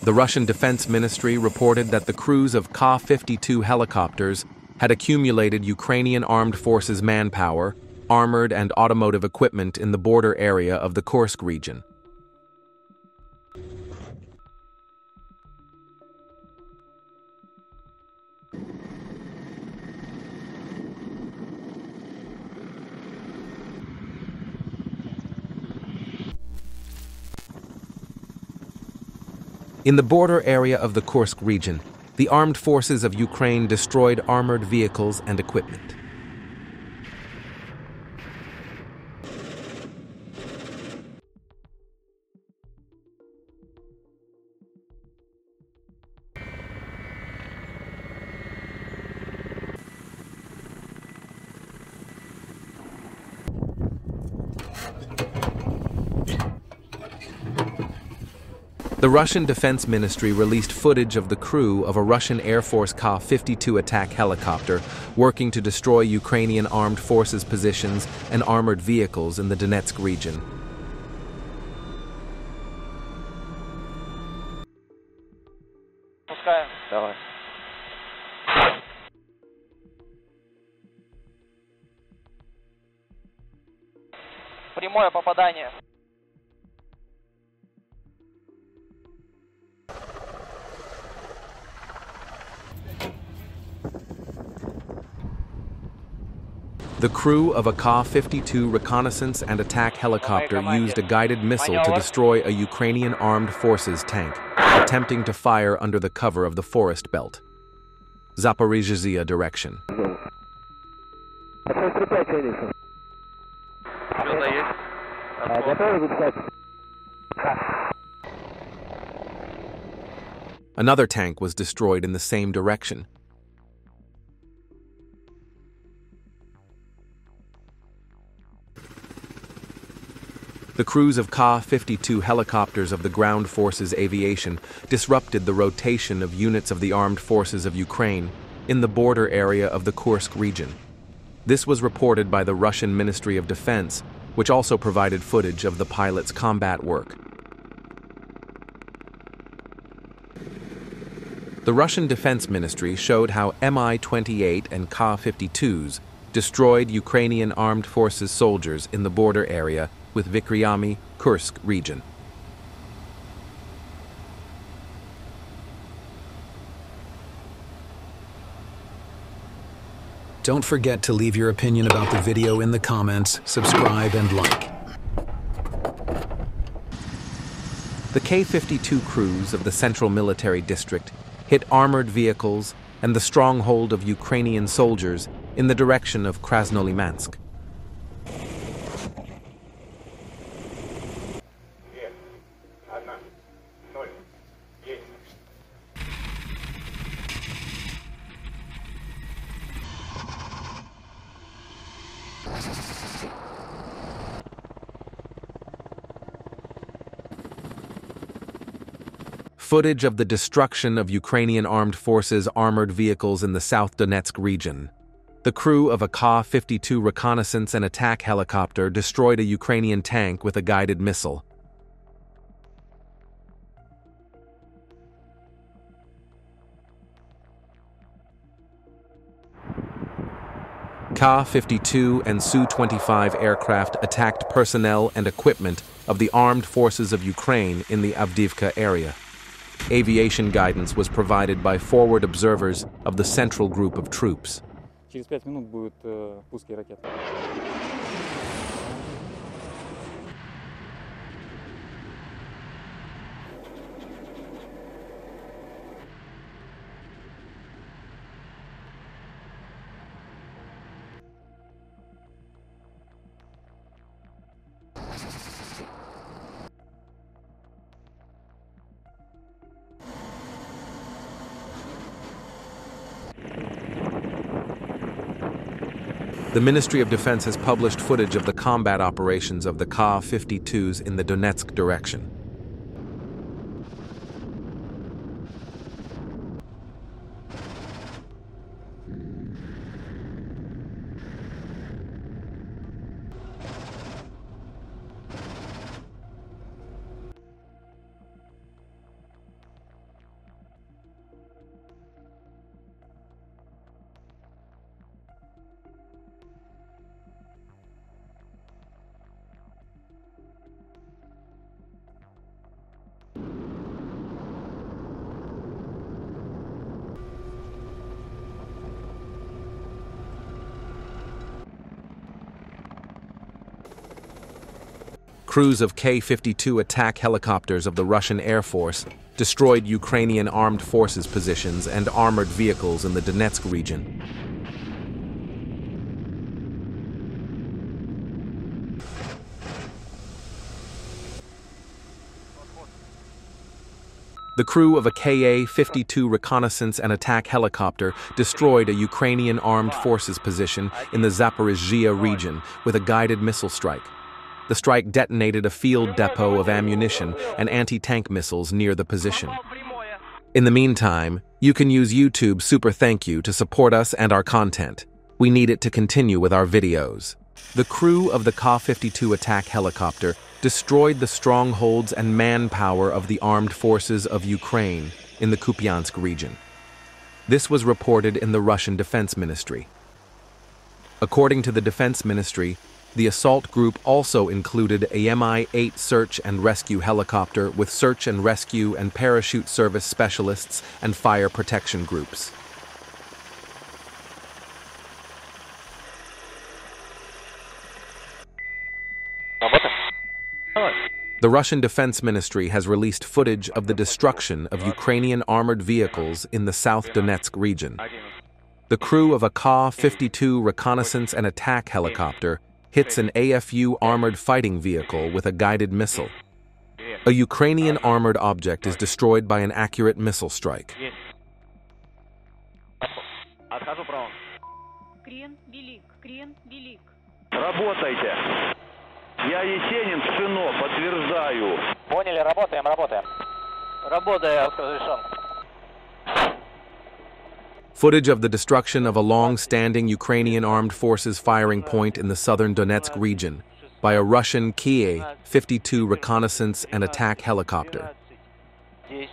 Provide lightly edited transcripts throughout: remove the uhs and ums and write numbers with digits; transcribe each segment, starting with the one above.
The Russian Defense Ministry reported that the crews of KA-52 helicopters had accumulated Ukrainian armed forces manpower, armored and automotive equipment in the border area of the Kursk region. In the border area of the Kursk region, the armed forces of Ukraine destroyed armored vehicles and equipment. The Russian Defense Ministry released footage of the crew of a Russian Air Force KA-52 attack helicopter working to destroy Ukrainian armed forces positions and armored vehicles in the Donetsk region. Давай. Прямое попадание. The crew of a KA-52 reconnaissance and attack helicopter used a guided missile to destroy a Ukrainian armed forces tank, attempting to fire under the cover of the forest belt. Zaporizhzhia direction. Another tank was destroyed in the same direction. The crews of KA-52 helicopters of the Ground Forces Aviation disrupted the rotation of units of the armed forces of Ukraine in the border area of the Kursk region. This was reported by the Russian Ministry of Defense, which also provided footage of the pilots' combat work. The Russian Defense Ministry showed how Mi-28 and KA-52s destroyed Ukrainian armed forces soldiers in the border area with Vikryami, Kursk region. Don't forget to leave your opinion about the video in the comments, subscribe and like. The Ka-52 crews of the Central Military District hit armored vehicles and the stronghold of Ukrainian soldiers in the direction of Krasnolimansk. Footage of the destruction of Ukrainian armed forces armored vehicles in the South Donetsk region. The crew of a KA-52 reconnaissance and attack helicopter destroyed a Ukrainian tank with a guided missile. KA-52 and Su-25 aircraft attacked personnel and equipment of the armed forces of Ukraine in the Avdiivka area. Aviation guidance was provided by forward observers of the Central Group of Troops. Через 5 минут будут пуски ракет. The Ministry of Defense has published footage of the combat operations of the KA-52s in the Donetsk direction. crews of KA-52 attack helicopters of the Russian Air Force destroyed Ukrainian armed forces positions and armored vehicles in the Donetsk region. The crew of a KA-52 reconnaissance and attack helicopter destroyed a Ukrainian armed forces position in the Zaporizhzhia region with a guided missile strike. The strike detonated a field depot of ammunition and anti-tank missiles near the position. In the meantime, you can use YouTube Super Thank You to support us and our content. We need it to continue with our videos. The crew of the KA-52 attack helicopter destroyed the strongholds and manpower of the armed forces of Ukraine in the Kupiansk region. This was reported in the Russian Defense Ministry. According to the Defense Ministry, the assault group also included a Mi-8 search and rescue helicopter with search and rescue and parachute service specialists and fire protection groups. The Russian Defense Ministry has released footage of the destruction of Ukrainian armored vehicles in the South Donetsk region. The crew of a KA-52 reconnaissance and attack helicopter hits an AFU armored fighting vehicle with a guided missile. A Ukrainian armored object is destroyed by an accurate missile strike. Я Есенин, Пшено, подтверждаю. Поняли, работаем. Работаем, разрешен. Footage of the destruction of a long-standing Ukrainian armed forces firing point in the southern Donetsk region by a Russian KA-52 reconnaissance and attack helicopter. 10, 9,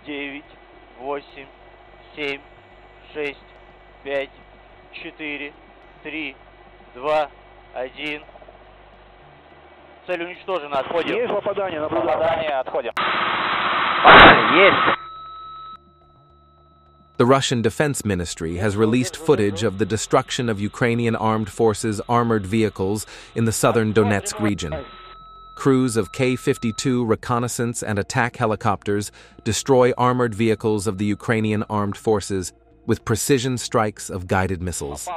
8, 7, 6, 5, 4, 3, 2, 1. Цель уничтожена, отходим. Есть попадание, наблюдаю. Попадание, отходим. Есть. The Russian Defense Ministry has released footage of the destruction of Ukrainian armed forces armored vehicles in the southern Donetsk region. Crews of KA-52 reconnaissance and attack helicopters destroy armored vehicles of the Ukrainian armed forces with precision strikes of guided missiles.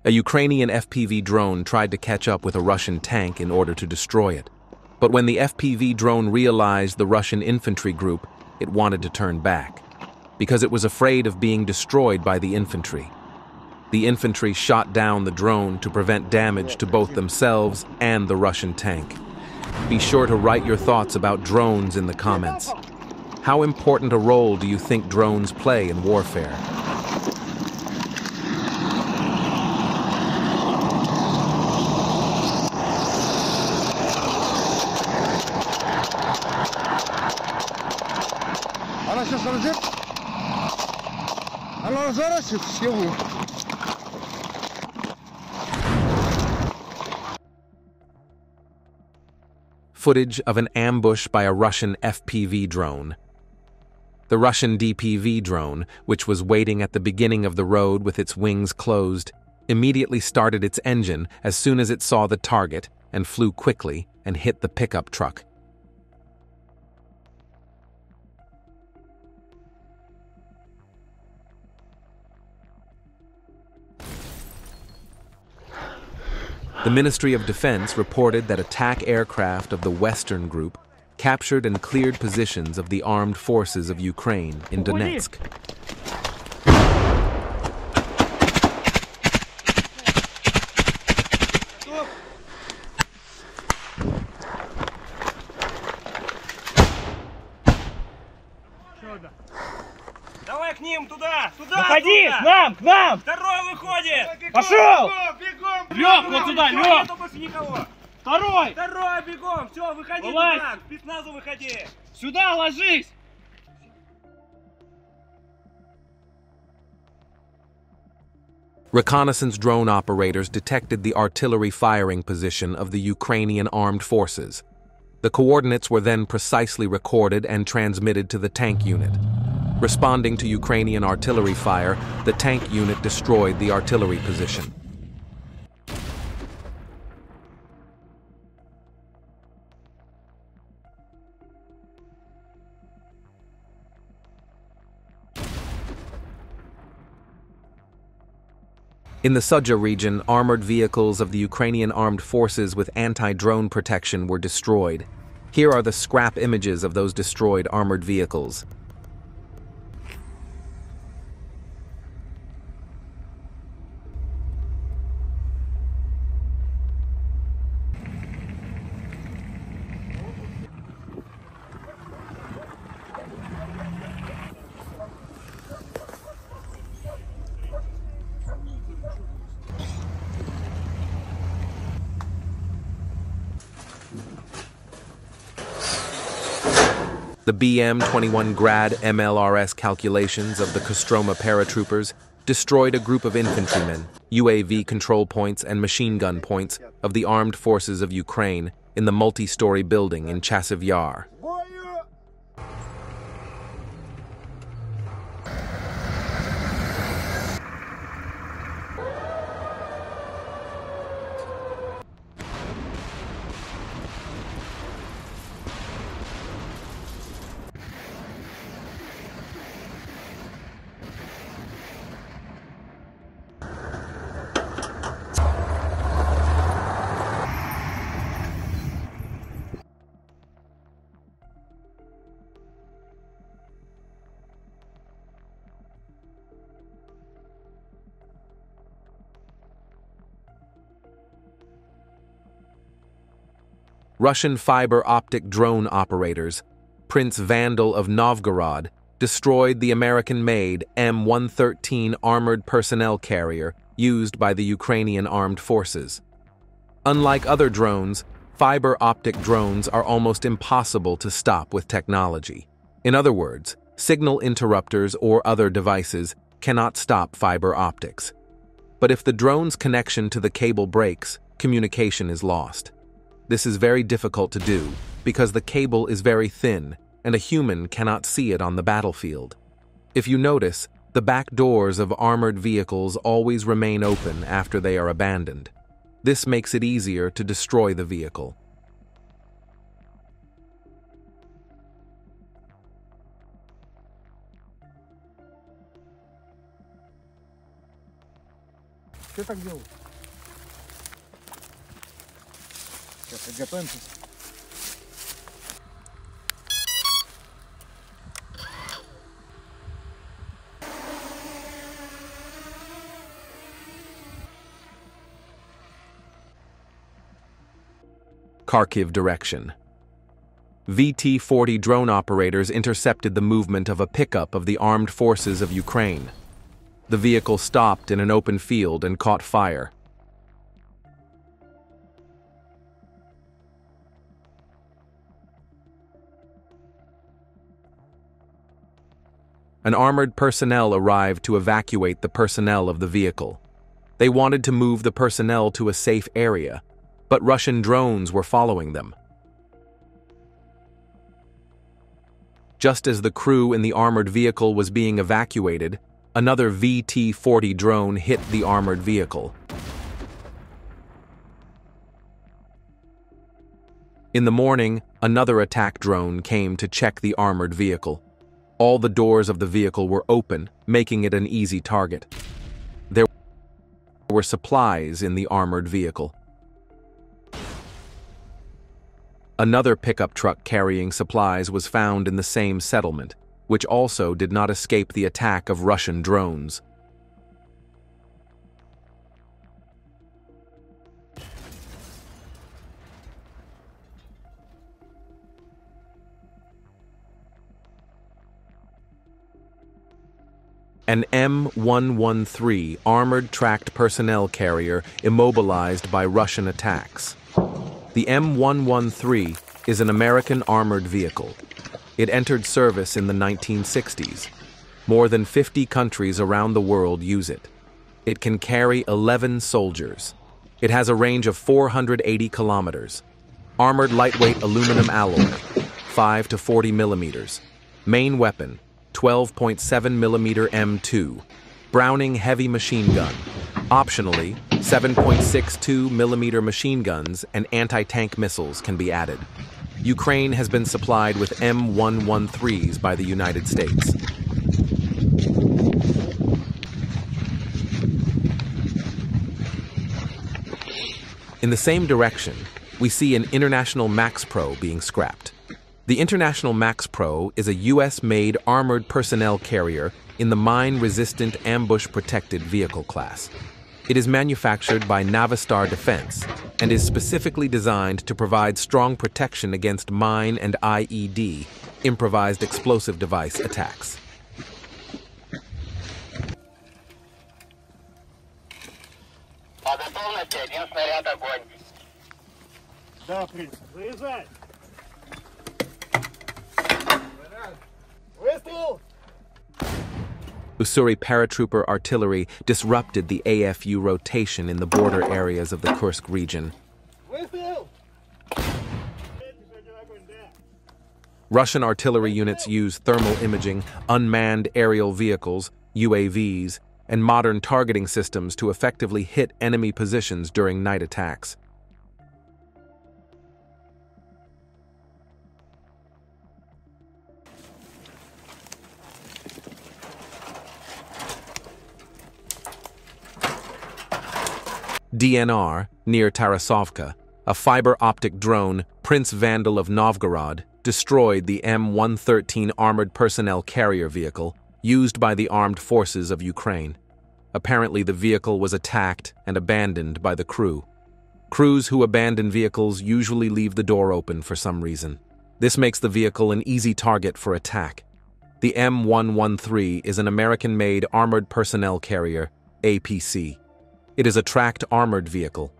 A Ukrainian FPV drone tried to catch up with a Russian tank in order to destroy it. But when the FPV drone realized the Russian infantry group, it wanted to turn back, because it was afraid of being destroyed by the infantry. The infantry shot down the drone to prevent damage to both themselves and the Russian tank. Be sure to write your thoughts about drones in the comments. How important a role do you think drones play in warfare? Она сейчас разжет. Она разворачивает всего. Footage of an ambush by a Russian FPV drone. The Russian DPV drone, which was waiting at the beginning of the road with its wings closed, immediately started its engine as soon as it saw the target and flew quickly and hit the pickup truck. The Ministry of Defense reported that attack aircraft of the Western Group captured and cleared positions of the armed forces of Ukraine in Donetsk. Давай к ним, туда! Выходи! К нам! Второй выходит! Пошел! Бегом! Лёг, вот сюда, лёг! Нету больше никого! Второй! Второй, бегом! Все, выходи Вылазь! туда! К спецназу выходи! Сюда ложись! Reconnaissance drone operators detected the artillery firing position of the Ukrainian armed forces. The coordinates were then precisely recorded and transmitted to the tank unit. Responding to Ukrainian artillery fire, the tank unit destroyed the artillery position. In the Sudzha region, armored vehicles of the Ukrainian armed forces with anti-drone protection were destroyed. Here are the scrap images of those destroyed armored vehicles. The BM-21 Grad MLRS calculations of the Kostroma paratroopers destroyed a group of infantrymen, UAV control points and machine gun points of the armed forces of Ukraine in the multi-story building in Chasiv Yar. Russian fiber optic drone operators, Prince Vandal of Novgorod, destroyed the American-made M113 armored personnel carrier used by the Ukrainian armed forces. Unlike other drones, fiber optic drones are almost impossible to stop with technology. In other words, signal interrupters or other devices cannot stop fiber optics. But if the drone's connection to the cable breaks, communication is lost. This is very difficult to do because the cable is very thin and a human cannot see it on the battlefield. If you notice, the back doors of armored vehicles always remain open after they are abandoned. This makes it easier to destroy the vehicle. Что так делал? Сейчас готовимся. Kharkiv direction. VT-40 drone operators intercepted the movement of a pickup of the armed forces of Ukraine. The vehicle stopped in an open field and caught fire. An armored personnel arrived to evacuate the personnel of the vehicle. They wanted to move the personnel to a safe area, but Russian drones were following them. Just as the crew in the armored vehicle was being evacuated, another VT-40 drone hit the armored vehicle. In the morning, another attack drone came to check the armored vehicle. All the doors of the vehicle were open, making it an easy target. There were supplies in the armored vehicle. Another pickup truck carrying supplies was found in the same settlement, which also did not escape the attack of Russian drones. An M113 armored tracked personnel carrier immobilized by Russian attacks. The M113 is an American armored vehicle. It entered service in the 1960s. More than 50 countries around the world use it. It can carry 11 soldiers. It has a range of 480 kilometers. Armored lightweight aluminum alloy, 5 to 40 millimeters. Main weapon, 12.7 millimeter M2. Browning heavy machine gun. Optionally, 7.62 millimeter machine guns and anti-tank missiles can be added. Ukraine has been supplied with M113s by the United States. In the same direction, we see an International Max Pro being scrapped. The International Max Pro is a US-made armored personnel carrier in the mine-resistant ambush-protected vehicle class. It is manufactured by Navistar Defense and is specifically designed to provide strong protection against mine and IED, improvised explosive device, attacks. По готовности 1 снаряд, огонь. Да, принц. Заряжай. Выстрел! Ussuri paratrooper artillery disrupted the AFU rotation in the border areas of the Kursk region. Выстрел! Russian artillery units use thermal imaging, unmanned aerial vehicles, UAVs, and modern targeting systems to effectively hit enemy positions during night attacks. DNR, near Tarasovka, a fiber-optic drone, Prince Vandal of Novgorod, destroyed the M113 armored personnel carrier vehicle used by the armed forces of Ukraine. Apparently, the vehicle was attacked and abandoned by the crew. Crews who abandon vehicles usually leave the door open for some reason. This makes the vehicle an easy target for attack. The M113 is an American-made armored personnel carrier, APC. It is a tracked armored vehicle.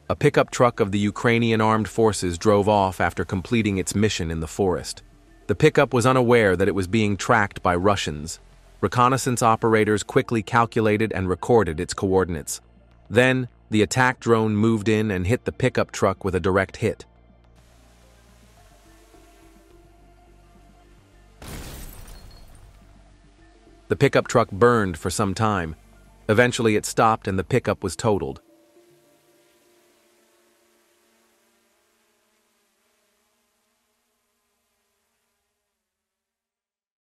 A pickup truck of the Ukrainian armed forces drove off after completing its mission in the forest. The pickup was unaware that it was being tracked by Russians. Reconnaissance operators quickly calculated and recorded its coordinates. Then, the attack drone moved in and hit the pickup truck with a direct hit. The pickup truck burned for some time. Eventually it stopped and the pickup was totaled.